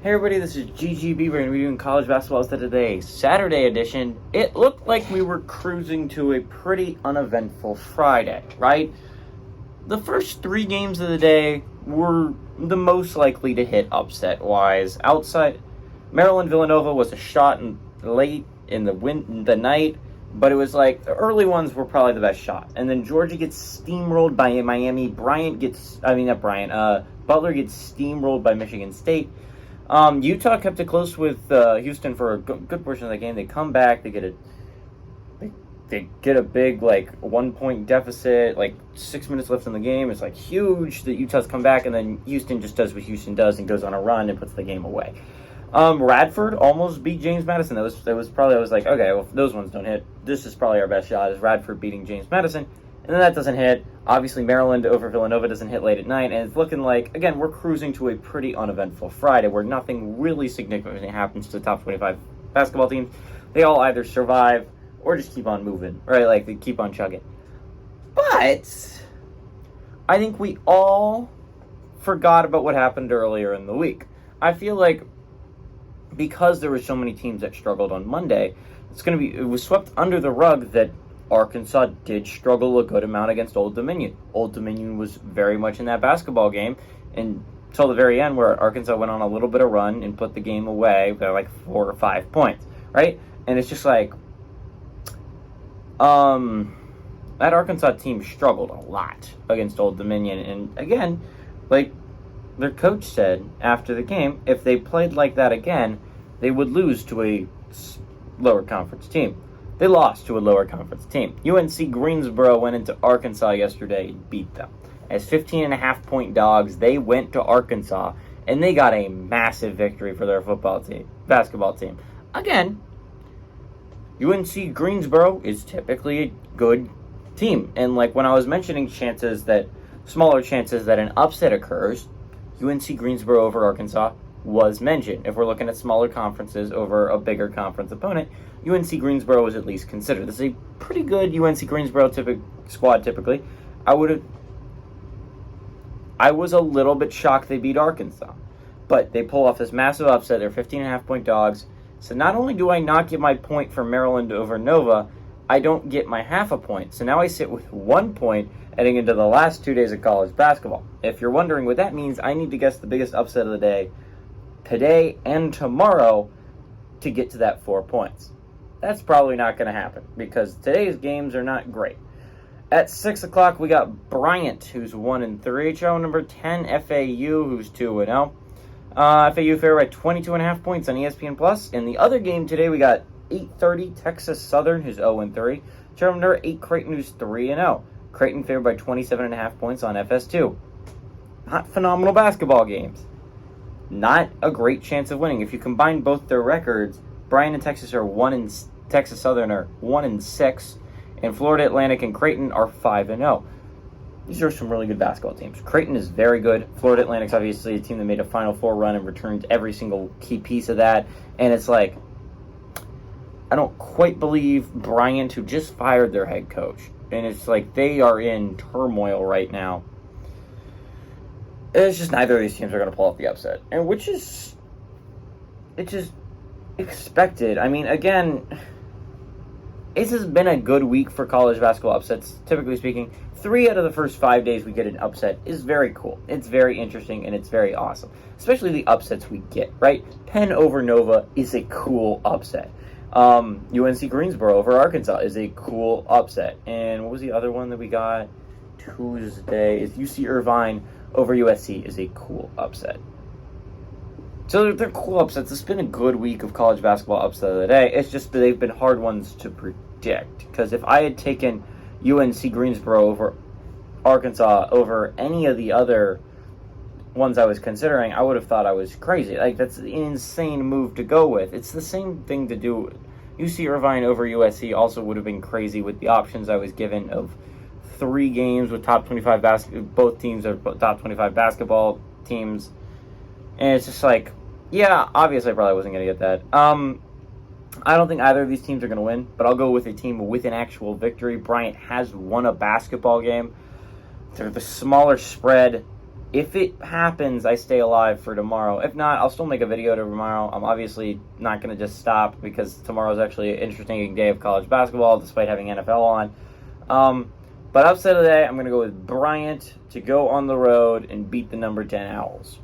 Hey everybody, this is GGB. We're going to be doing college basketball today, Saturday edition. It looked like we were cruising to a pretty uneventful Friday, right? The first three games of the day were the most likely to hit upset-wise. Outside, Maryland-Villanova was a shot late in the night, but it was like the early ones were probably the best shot. And then Georgia gets steamrolled by Miami. Butler gets steamrolled by Michigan State. Utah kept it close with Houston for a good portion of the game. They come back, they get a big 1 point deficit, 6 minutes left in the game. It's huge that Utah's come back, and then Houston just does what Houston does and goes on a run and puts the game away. Radford almost beat James Madison. I was like, okay, well, if those ones don't hit, this is probably our best shot, is Radford beating James Madison. And then that doesn't hit. Obviously, Maryland over Villanova doesn't hit late at night. And it's looking like, again, we're cruising to a pretty uneventful Friday where nothing really significant happens to the top 25 basketball teams. They all either survive or just keep on moving, right? They keep on chugging. But I think we all forgot about what happened earlier in the week. I feel like because there were so many teams that struggled on Monday, it was swept under the rug that Arkansas did struggle a good amount against Old Dominion. Old Dominion was very much in that basketball game until the very end, where Arkansas went on a little bit of run and put the game away by 4 or 5 points, right? And it's just that Arkansas team struggled a lot against Old Dominion. And again, their coach said after the game, if they played like that again, they would lose to a lower conference team. They lost to a lower conference team. UNC Greensboro went into Arkansas yesterday and beat them. As 15.5-point dogs, they went to Arkansas, and they got a massive victory for their basketball team. Again, UNC Greensboro is typically a good team. And when I was mentioning smaller chances that an upset occurs, UNC Greensboro over Arkansas was mentioned. If we're looking at smaller conferences over a bigger conference opponent, UNC Greensboro is at least considered. This is a pretty good UNC Greensboro squad typically. I was a little bit shocked they beat Arkansas, but they pull off this massive upset. They're 15.5-point dogs. So not only do I not get my point for Maryland over Nova, I don't get my half a point. So now I sit with 1 point heading into the last 2 days of college basketball. If you're wondering what that means, I need to guess the biggest upset of the day today and tomorrow to get to that 4 points. That's probably not going to happen because today's games are not great. At 6 o'clock, we got Bryant, who's 1-3. Show number 10, FAU, who's 2-0. FAU favored by 22.5 points on ESPN+. In the other game today, we got 8:30, Texas Southern, who's 0-3. Show number 8, Creighton, who's 3-0. Creighton favored by 27.5 points on FS2. Not phenomenal basketball games. Not a great chance of winning. If you combine both their records, Bryant and Texas Southern are 1-6, and Florida Atlantic and Creighton are 5-0. These are some really good basketball teams. Creighton is very good. Florida Atlantic's obviously a team that made a Final Four run and returned every single key piece of that. And it's I don't quite believe Bryant, who just fired their head coach. And it's they are in turmoil right now. It's just neither of these teams are going to pull off the upset. And it's just expected. I mean, again, this has been a good week for college basketball upsets, typically speaking. 3 out of the first 5 days we get an upset is very cool. It's very interesting, and it's very awesome. Especially the upsets we get, right? Penn over Nova is a cool upset. UNC Greensboro over Arkansas is a cool upset. And what was the other one that we got Tuesday? Is UC Irvine over USC is a cool upset. So they're cool upsets. It's been a good week of college basketball upset of the day. It's just that they've been hard ones to predict. Because if I had taken UNC Greensboro over Arkansas over any of the other ones I was considering, I would have thought I was crazy. That's an insane move to go with. It's the same thing to do. UC Irvine over USC also would have been crazy with the options I was given of 3 games with top 25 both teams are top 25 basketball teams. And it's just yeah, obviously I probably wasn't going to get that. I don't think either of these teams are going to win, but I'll go with a team with an actual victory. Bryant has won a basketball game. They're the smaller spread. If it happens, I stay alive for tomorrow. If not, I'll still make a video tomorrow. I'm obviously not going to just stop because tomorrow is actually an interesting day of college basketball, despite having NFL on. But upset of the day, I'm going to go with Bryant to go on the road and beat the number 10 Owls.